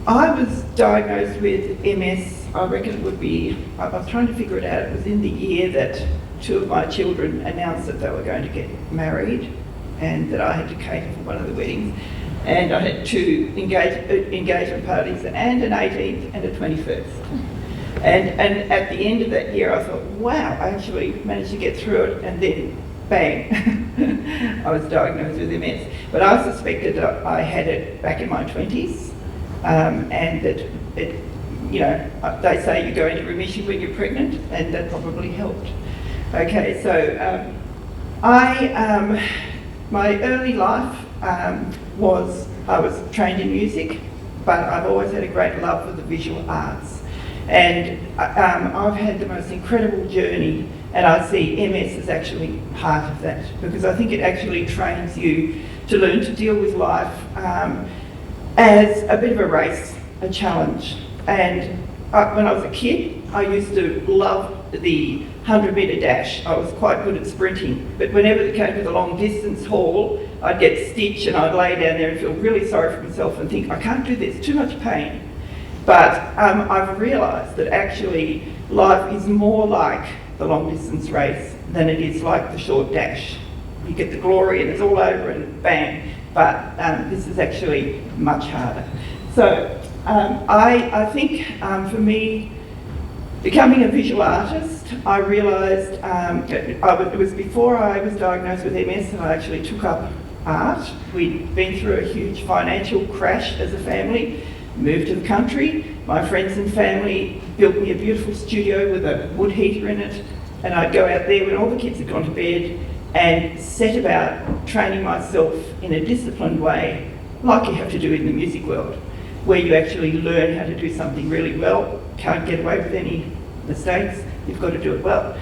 I was diagnosed with MS, I reckon it would be, I was trying to figure it out, it was in the year that two of my children announced that they were going to get married and that I had to cater for one of the weddings. And I had two engagement parties and an 18th and a 21st. And at the end of that year I thought, wow, I actually managed to get through it, and then bang, I was diagnosed with MS. But I suspected that I had it back in my 20s. And that it, you know, they say you go into remission when you're pregnant, and that probably helped. Okay, so my early life was, I was trained in music, but I've always had a great love for the visual arts. And I've had the most incredible journey, and I see MS as actually part of that, because I think it actually trains you to learn to deal with life as a bit of a race, a challenge. And when I was a kid, I used to love the 100-metre dash. I was quite good at sprinting, but whenever it came to the long distance haul, I'd get stitched and I'd lay down there and feel really sorry for myself and think, I can't do this, too much pain. But I've realised that actually life is more like the long distance race than it is like the short dash. You get the glory and it's all over and bang. But this is actually much harder. So I think for me, becoming a visual artist, I realised it was before I was diagnosed with MS that I actually took up art. We'd been through a huge financial crash as a family, moved to the country. My friends and family built me a beautiful studio with a wood heater in it, and I'd go out there when all the kids had gone to bed and set about training myself in a disciplined way, like you have to do in the music world, where you actually learn how to do something really well, can't get away with any mistakes, you've got to do it well.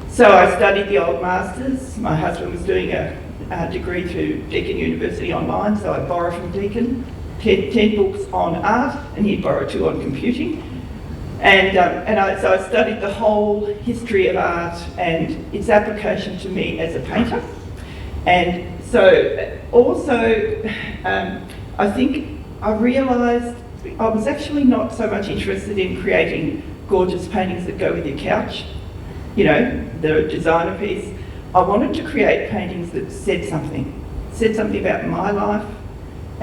So I studied the old masters. My husband was doing a degree through Deakin University online, so I borrowed from Deakin 10 books on art, and he'd borrow 2 on computing. So I studied the whole history of art and its application to me as a painter. And so also, I think I realised I was actually not so much interested in creating gorgeous paintings that go with your couch. You know, they're a designer piece. I wanted to create paintings that said something about my life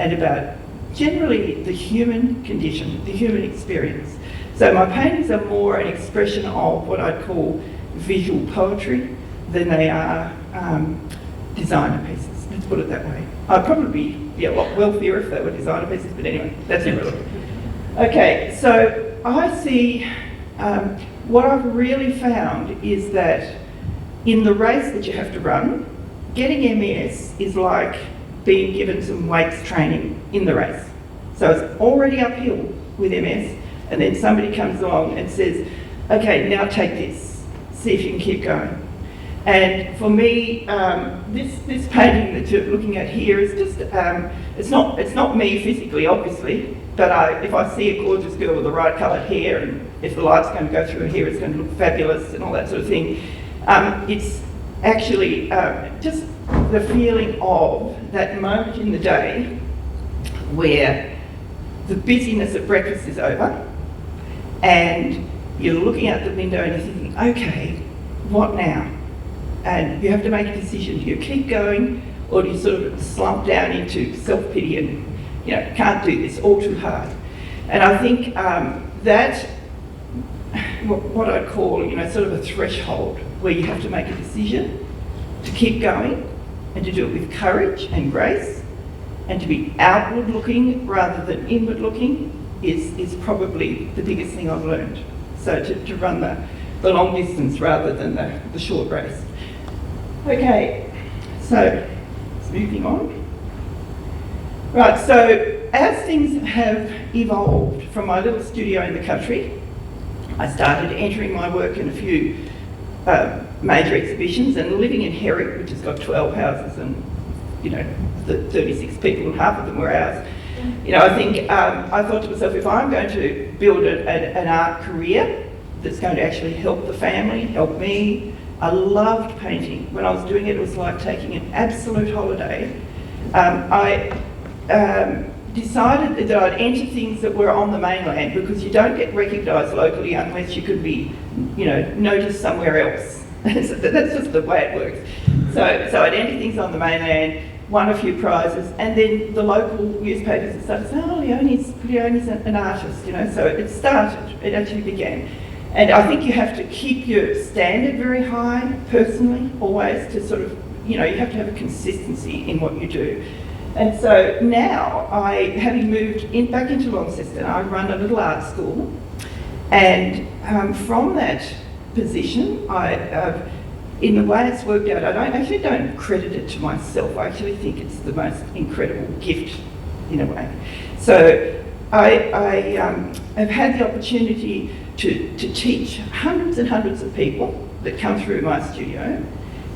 and about generally the human condition, the human experience. So my paintings are more an expression of what I'd call visual poetry than they are designer pieces, let's put it that way. I'd probably be a lot wealthier if they were designer pieces, but anyway, that's irrelevant. Okay, so I see, what I've really found is that in the race that you have to run, getting MS is like being given some weights training in the race. So it's already uphill with MS, and then somebody comes along and says, okay, now take this, see if you can keep going. And for me, this painting that you're looking at here is just, it's not me physically, obviously, but if I see a gorgeous girl with the right coloured hair, and if the light's going to go through her hair, it's going to look fabulous and all that sort of thing. It's actually just the feeling of that moment in the day where the busyness of breakfast is over, and you're looking out the window and you're thinking, okay, what now? And you have to make a decision. Do you keep going, or do you sort of slump down into self-pity and, you know, can't do this, all too hard? And I think that, what I'd call, you know, sort of a threshold where you have to make a decision to keep going and to do it with courage and grace, and to be outward looking rather than inward looking is probably the biggest thing I've learned. So to run the long distance rather than the short race. Okay, so moving on. Right, so as things have evolved from my little studio in the country, I started entering my work in a few major exhibitions, and living in Herrick, which has got 12 houses and, you know, 36 people, and half of them were ours. You know, I think, I thought to myself, if I'm going to build an art career that's going to actually help the family, help me. I loved painting. When I was doing it, it was like taking an absolute holiday. I decided that I'd enter things that were on the mainland, because you don't get recognised locally unless you could be, noticed somewhere else. So that's just the way it works. So I'd enter things on the mainland, won a few prizes, and then the local newspapers had started saying, oh, Leonie's an artist, So it actually began. And I think you have to keep your standard very high, personally, always, to sort of, you have to have a consistency in what you do. And so now, having moved back into Launceston, I run a little art school, and from that position, in the way it's worked out, I don't credit it to myself. I actually think it's the most incredible gift, in a way. So I have had the opportunity to teach hundreds and hundreds of people that come through my studio.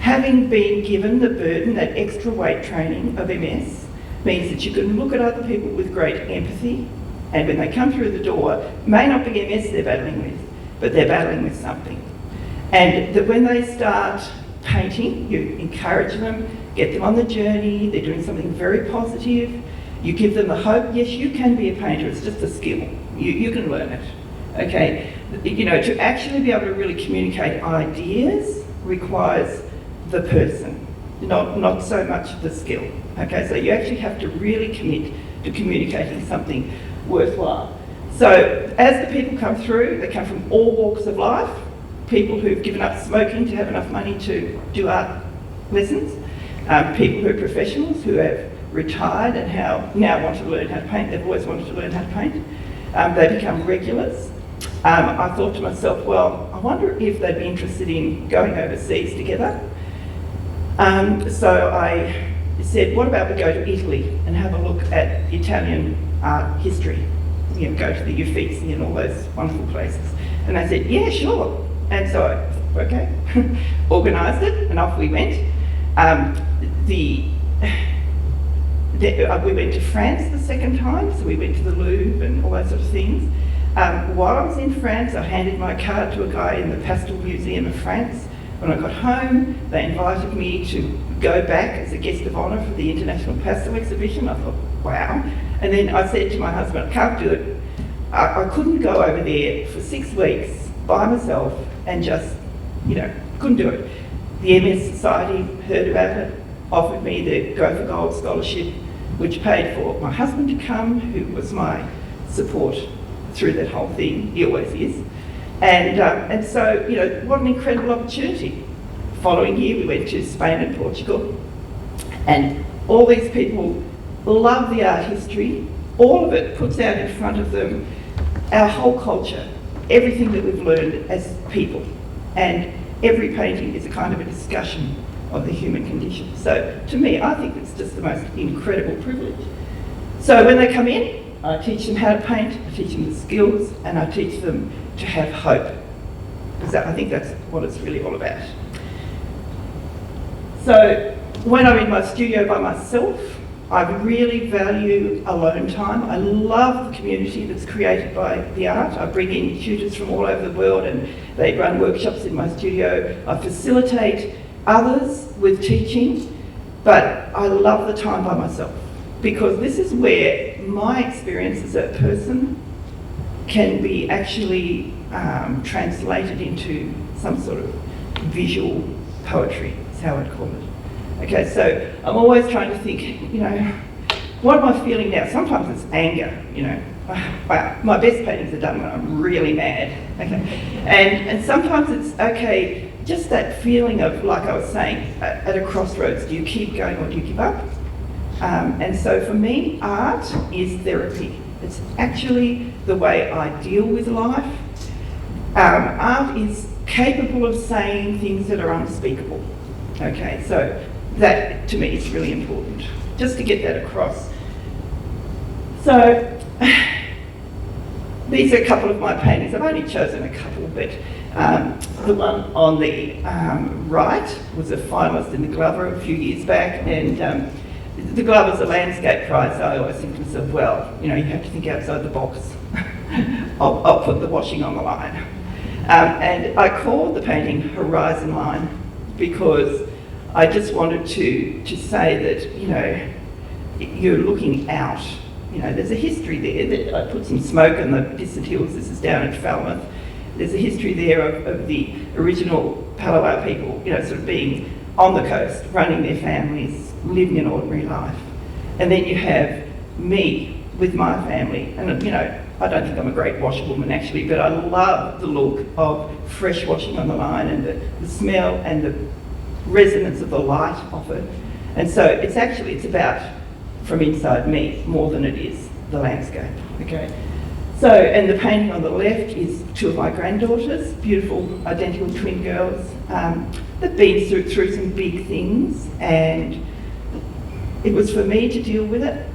Having been given the burden, that extra weight training of MS, means that you can look at other people with great empathy, and when they come through the door, it may not be MS they're battling with, but they're battling with something. And that when they start painting, you encourage them, get them on the journey, they're doing something very positive, you give them the hope, yes, you can be a painter, it's just a skill, you can learn it, okay? To actually be able to really communicate ideas requires the person, not so much the skill, okay? So you actually have to really commit to communicating something worthwhile. So as the people come through, they come from all walks of life, people who've given up smoking to have enough money to do art lessons, people who are professionals who have retired and now want to learn how to paint. They've always wanted to learn how to paint. They become regulars. I thought to myself, well, I wonder if they'd be interested in going overseas together. So I said, what about we go to Italy and have a look at Italian art history? Go to the Uffizi and all those wonderful places. And they said, yeah, sure. And so I thought, okay, organised it, and off we went. We went to France the second time, so we went to the Louvre and all those sort of things. While I was in France, I handed my card to a guy in the Pastel Museum of France. When I got home, they invited me to go back as a guest of honour for the International Pastel Exhibition. I thought, wow. And then I said to my husband, I can't do it. I couldn't go over there for 6 weeks by myself and just, couldn't do it. The MS Society heard about it, offered me the Go for Gold scholarship, which paid for my husband to come, who was my support through that whole thing. He always is. And so, what an incredible opportunity. Following year, we went to Spain and Portugal, and all these people love the art history. All of it puts out in front of them our whole culture, everything that we've learned as people. And every painting is a kind of a discussion of the human condition. So to me, I think it's just the most incredible privilege. So when they come in, I teach them how to paint, I teach them the skills, and I teach them to have hope. Because I think that's what it's really all about. So when I'm in my studio by myself, I really value alone time. I love the community that's created by the art. I bring in tutors from all over the world and they run workshops in my studio. I facilitate others with teaching, but I love the time by myself because this is where my experience as a person can be actually translated into some sort of visual poetry, is how I'd call it. Okay, so I'm always trying to think, what am I feeling now? Sometimes it's anger, Wow, my best paintings are done when I'm really mad, okay? And sometimes it's, okay, just that feeling of, like I was saying, at a crossroads, do you keep going or do you give up? And so for me, art is therapy. It's actually the way I deal with life. Art is capable of saying things that are unspeakable, okay? So that, to me, is really important, just to get that across. So, these are a couple of my paintings. I've only chosen a couple, but the one on the right was a finalist in the Glover a few years back, and the Glover's a landscape prize, so I always think to myself, well, you have to think outside the box. I'll put the washing on the line. And I called the painting Horizon Line because I just wanted to say that, you're looking out You know, there's a history there. I put some smoke on the distant hills. This is down at Falmouth. There's a history there of the original Palawa people, you know, sort of being on the coast, running their families, living an ordinary life. And then you have me with my family, and you know, I don't think I'm a great washerwoman actually, but I love the look of fresh washing on the line and the smell and the resonance of the light of it. And so it's about from inside me more than it is the landscape, okay? So, and the painting on the left is two of my granddaughters, beautiful identical twin girls. They've been through some big things, and it was for me to deal with it,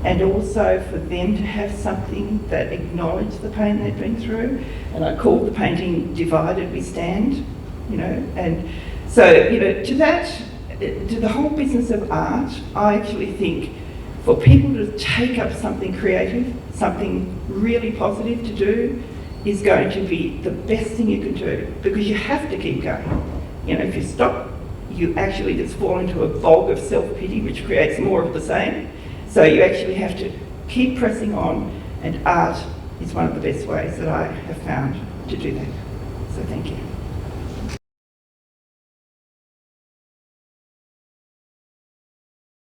and also for them to have something that acknowledged the pain they'd been through. And I called the painting Divided We Stand, you know, and so, you know, to the whole business of art, I actually think for people to take up something creative, something really positive to do, is going to be the best thing you can do, because you have to keep going. You know, if you stop, you actually just fall into a bog of self-pity, which creates more of the same. So you actually have to keep pressing on, and art is one of the best ways that I have found to do that. So thank you.